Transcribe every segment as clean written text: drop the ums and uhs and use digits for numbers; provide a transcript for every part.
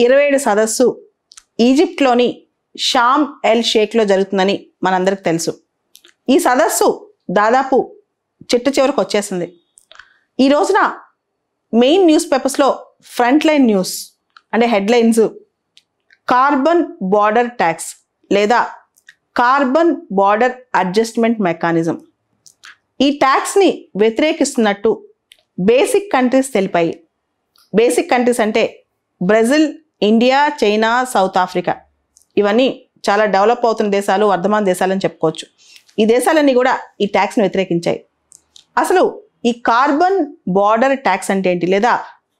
COP27 సదస్సు ఈజిప్ట్లోని Sam L షేక్లో జరుగుతుందని మనందరికి తెలుసు. ఈ సదస్సు దాదాపు చిట్ట చివరికి వచ్చేసింది. ఈ రోజున మెయిన్ న్యూస్ పేపర్స్లో ఫ్రంట్ లైన్ న్యూస్ అంటే హెడ్లైన్స్ కార్బన్ బార్డర్ ట్యాక్స్ లేదా కార్బన్ బార్డర్ అడ్జస్ట్మెంట్ మెకానిజం, ఈ ట్యాక్స్ని వ్యతిరేకిస్తున్నట్టు బేసిక్ కంట్రీస్ తెలిపాయి. బేసిక్ కంట్రీస్ అంటే Brazil, India, China, South Africa. ఇవన్నీ చాలా డెవలప్ అవుతున్న దేశాలు, వర్ధమాన దేశాలు అని చెప్పుకోవచ్చు. ఈ దేశాలన్నీ కూడా ఈ ట్యాక్స్ని వ్యతిరేకించాయి. అసలు ఈ కార్బన్ బార్డర్ ట్యాక్స్ అంటే ఏంటి, లేదా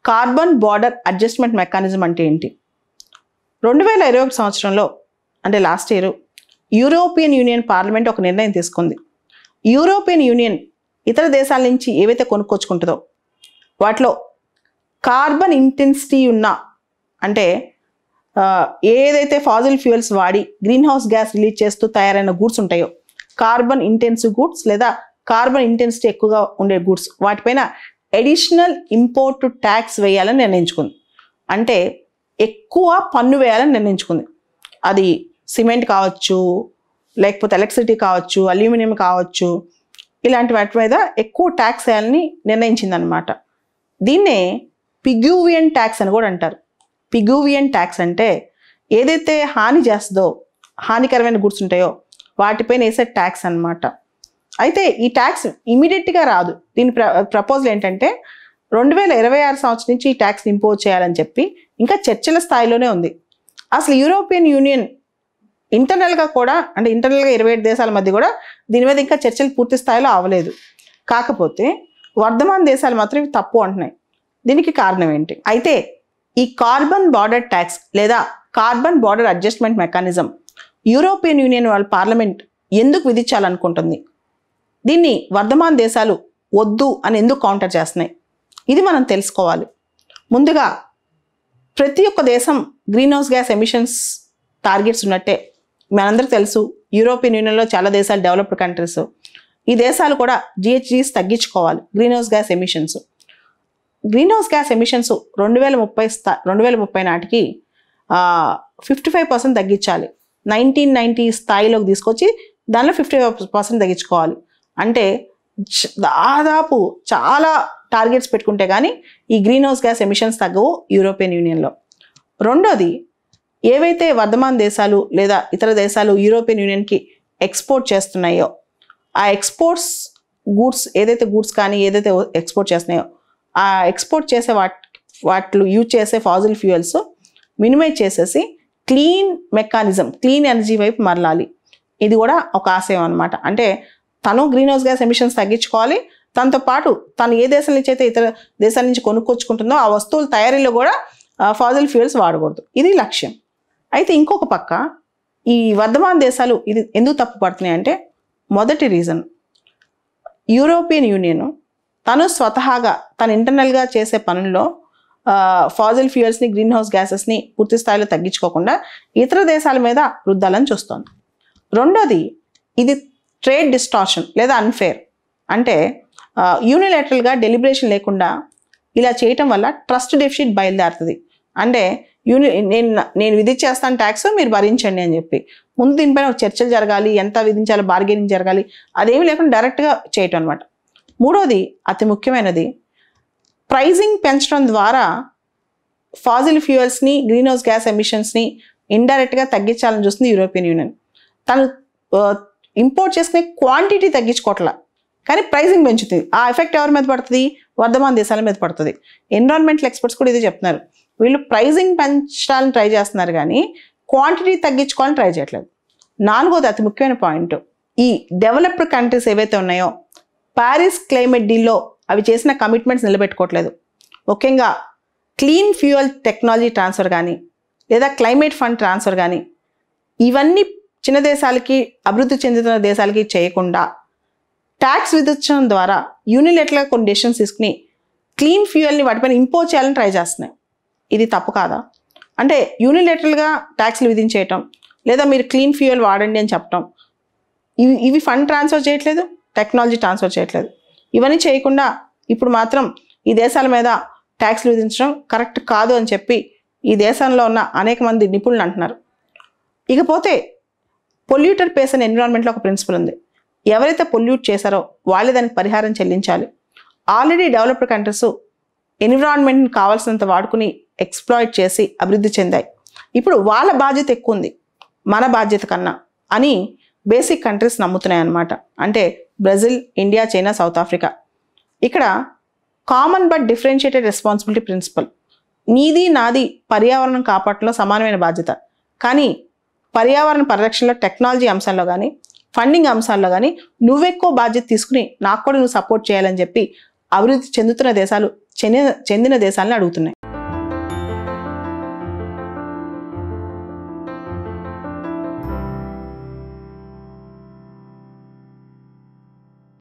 కార్బన్ బార్డర్ అడ్జస్ట్మెంట్ మెకానిజం అంటే ఏంటి? 2021 సంవత్సరంలో అంటే last year European union parliament ఒక నిర్ణయం తీసుకుంది. యూరోపియన్ యూనియన్ ఇతర దేశాల నుంచి ఏవైతే కొనుక్కొచ్చుకుంటుందో వాటిలో కార్బన్ ఇంటెన్సిటీ ఉన్న అంటే ఏదైతే ఫాజిల్ ఫ్యూయల్స్ వాడి గ్రీన్ హౌస్ గ్యాస్ రిలీజ్ చేస్తూ తయారైన గూడ్స్ ఉంటాయో, కార్బన్ ఇంటెన్సివ్ గూడ్స్ లేదా కార్బన్ ఇంటెన్సిటీ ఎక్కువగా ఉండే గూడ్స్, వాటిపైన అడిషనల్ ఇంపోర్ట్ ట్యాక్స్ వేయాలని నిర్ణయించుకుంది. అంటే ఎక్కువ పన్ను వేయాలని నిర్ణయించుకుంది. అది సిమెంట్ కావచ్చు, లేకపోతే ఎలక్ట్రిసిటీ కావచ్చు, అల్యూమినియం కావచ్చు, ఇలాంటి వాటి మీద ఎక్కువ ట్యాక్స్ వేయాలని నిర్ణయించింది అనమాట. దీన్నే పిగ్యూవియన్ ట్యాక్స్ అని కూడా అంటారు. పిగ్యూవియన్ ట్యాక్స్ అంటే ఏదైతే హాని చేస్తుందో, హానికరమైన గుడ్స్ ఉంటాయో వాటిపైన వేసే ట్యాక్స్ అనమాట. అయితే ఈ ట్యాక్స్ ఇమీడియట్గా రాదు. దీని ప్రపోజల్ ఏంటంటే 2026 సంవత్సరం నుంచి ఈ ట్యాక్స్ ఇంపోజ్ చేయాలని చెప్పి ఇంకా చర్చల స్థాయిలోనే ఉంది. అసలు యూరోపియన్ యూనియన్ ఇంటర్నల్గా కూడా అంటే ఇంటర్నల్గా 27 దేశాల మధ్య కూడా దీని మీద ఇంకా చర్చలు పూర్తి స్థాయిలో అవ్వలేదు. కాకపోతే వర్ధమాన దేశాలు మాత్రం ఇవి తప్పు అంటున్నాయి. దీనికి కారణం ఏంటి? అయితే ఈ కార్బన్ బార్డర్ ట్యాక్స్ లేదా carbon border adjustment mechanism European union వాళ్ళ పార్లమెంట్ ఎందుకు విధించాలనుకుంటుంది? దీన్ని వర్ధమాన దేశాలు వద్దు అని ఎందుకు కౌంటర్ చేస్తున్నాయి? ఇది మనం తెలుసుకోవాలి. ముందుగా ప్రతి ఒక్క దేశం green house gas emissions targets ఉన్నట్టే మనందరికీ తెలుసు. యూరోపియన్ యూనియన్లో చాలా దేశాలు డెవలప్డ్ కంట్రీస్. ఈ దేశాలు కూడా GHGs తగ్గించుకోవాలి. గ్రీన్ హౌస్ గ్యాస్ ఎమిషన్స్ 2030 నాటికి 55% తగ్గించాలి. 1990 స్థాయిలోకి తీసుకొచ్చి దానిలో 55% తగ్గించుకోవాలి. అంటే దాదాపు చాలా టార్గెట్స్ పెట్టుకుంటే కానీ ఈ గ్రీన్ హౌస్ గ్యాస్ ఎమిషన్స్ తగ్గవు యూరోపియన్ యూనియన్లో. రెండోది, ఏవైతే వర్ధమాన దేశాలు లేదా ఇతర దేశాలు యూరోపియన్ యూనియన్కి ఎక్స్పోర్ట్ చేస్తున్నాయో ఆ ఎక్స్పోర్ట్స్ గూడ్స్ ఏదైతే గూడ్స్ కానీ ఏదైతే ఎక్స్పోర్ట్ చేస్తున్నాయో ఆ ఎక్స్పోర్ట్ చేసే వాటిలో యూజ్ చేసే ఫాజిల్ ఫ్యూయల్స్ మినిమైజ్ చేసేసి క్లీన్ మెకానిజం, క్లీన్ ఎనర్జీ వైపు మరలాలి. ఇది కూడా ఒక ఆశయం అనమాట. అంటే తను గ్రీన్ హౌస్ గ్యాస్ ఎమిషన్స్ తగ్గించుకోవాలి, తనతో పాటు తను ఏ దేశం నుంచి అయితే ఇతర దేశాల నుంచి కొనుక్కొచ్చుకుంటుందో ఆ వస్తువుల తయారీలో కూడా ఫాజిల్ ఫ్యూయల్స్ వాడకూడదు. ఇది లక్ష్యం. అయితే ఇంకొక పక్క ఈ వర్ధమాన దేశాలు ఇది ఎందుకు తప్పు పడుతున్నాయి అంటే, మొదటి రీజన్ యూరోపియన్ యూనియన్ తను స్వతహాగా తన ఇంటర్నల్గా చేసే పనుల్లో ఫాజిల్ ఫ్యూయల్స్ని, గ్రీన్ హౌస్ గ్యాసెస్ని పూర్తి స్థాయిలో తగ్గించుకోకుండా ఇతర దేశాల మీద రుద్దాలని చూస్తోంది. రెండోది, ఇది ట్రేడ్ డిస్టార్షన్ లేదా అన్ఫేర్. అంటే యూనిలాటరల్గా డెలిబరేషన్ లేకుండా ఇలా చేయటం వల్ల ట్రస్ట్ డెఫిసిట్ బయలుదేరుతుంది. అంటే నేను విధించేస్తాను ట్యాక్స్, మీరు భరించండి అని చెప్పి ముందు దీనిపైన ఒక చర్చలు జరగాలి, ఎంత విధించాలో బార్గెనింగ్ జరగాలి, అదేమీ లేకుండా డైరెక్ట్గా చేయటం అనమాట. మూడోది, అతి ముఖ్యమైనది, ప్రైజింగ్ పెంచడం ద్వారా ఫాజిల్ ఫ్యూయల్స్ని, గ్రీన్ హౌస్ గ్యాస్ ఎమిషన్స్ని ఇండైరెక్ట్గా తగ్గించాలని చూస్తుంది యూరోపియన్ యూనియన్. తను ఇంపోర్ట్ చేసుకునే క్వాంటిటీ తగ్గించుకోవట్లా, కానీ ప్రైజింగ్ పెంచుతుంది. ఆ ఎఫెక్ట్ ఎవరి మీద పడుతుంది? వర్ధమాన దేశాల మీద పడుతుంది. ఎన్విరాన్మెంటల్ ఎక్స్పర్ట్స్ కూడా ఇదే చెప్తున్నారు. వీళ్ళు ప్రైజింగ్ పెంచాలని ట్రై చేస్తున్నారు కానీ క్వాంటిటీ తగ్గించుకోవాలని ట్రై చేయట్లేదు. నాలుగోది, అతి ముఖ్యమైన పాయింట్, ఈ డెవలప్డ్ కంట్రీస్ ఏవైతే ఉన్నాయో ప్యారిస్ క్లైమేట్ డీల్లో అవి చేసిన కమిట్మెంట్స్ నిలబెట్టుకోవట్లేదు. ముఖ్యంగా క్లీన్ ఫ్యూయల్ టెక్నాలజీ ట్రాన్స్ఫర్ కానీ లేదా క్లైమేట్ ఫండ్ ట్రాన్స్ఫర్ కానీ ఇవన్నీ చిన్న దేశాలకి, అభివృద్ధి చెందుతున్న దేశాలకి చేయకుండా ట్యాక్స్ విధించడం ద్వారా యూనిలేటర్గా కొన్ని డెసిషన్స్ తీసుకుని క్లీన్ ఫ్యూయల్ని వాటిపైన ఇంపోజ్ చేయాలని ట్రై చేస్తున్నాయి. ఇది తప్పు కాదా? అంటే యూనిలేటరల్గా ట్యాక్స్లు విధించేయటం లేదా మీరు క్లీన్ ఫ్యూయల్ వాడండి అని చెప్పటం, ఇవి ఫండ్ ట్రాన్స్ఫర్ చేయట్లేదు, టెక్నాలజీ ట్రాన్స్ఫర్ చేయట్లేదు. ఇవన్నీ చేయకుండా ఇప్పుడు మాత్రం ఈ దేశాల మీద ట్యాక్స్లు విధించడం కరెక్ట్ కాదు అని చెప్పి ఈ దేశంలో ఉన్న అనేక మంది నిపుణులు అంటున్నారు. ఇకపోతే పొల్యూటర్ పేస్ అనే ఎన్విరాన్మెంట్లో ఒక ప్రిన్సిపల్ ఉంది. ఎవరైతే పొల్యూట్ చేశారో వాళ్ళే దానికి పరిహారం చెల్లించాలి. ఆల్రెడీ డెవలప్డ్ కంట్రీస్ ఎన్విరాన్మెంట్ని కావాల్సినంత వాడుకుని ఎక్స్ప్లాయిట్ చేసి అభివృద్ధి చెందాయి. ఇప్పుడు వాళ్ళ బాధ్యత ఎక్కువ ఉంది మన బాధ్యత కన్నా అని బేసిక్ కంట్రీస్ నమ్ముతున్నాయి అన్నమాట. అంటే Brazil, India, China, South Africa. ఇక్కడ common but differentiated responsibility principle. నీది నాది పర్యావరణం కాపాడటంలో సమానమైన బాధ్యత. కానీ పర్యావరణ పరిరక్షణలో టెక్నాలజీ అంశాల్లో కానీ ఫండింగ్ అంశాల్లో కానీ నువ్వెక్కువ బాధ్యత తీసుకుని నాకు కూడా నువ్వు సపోర్ట్ చేయాలని చెప్పి అభివృద్ధి చెందుతున్న దేశాలు చెందిన దేశాలను అడుగుతున్నాయి.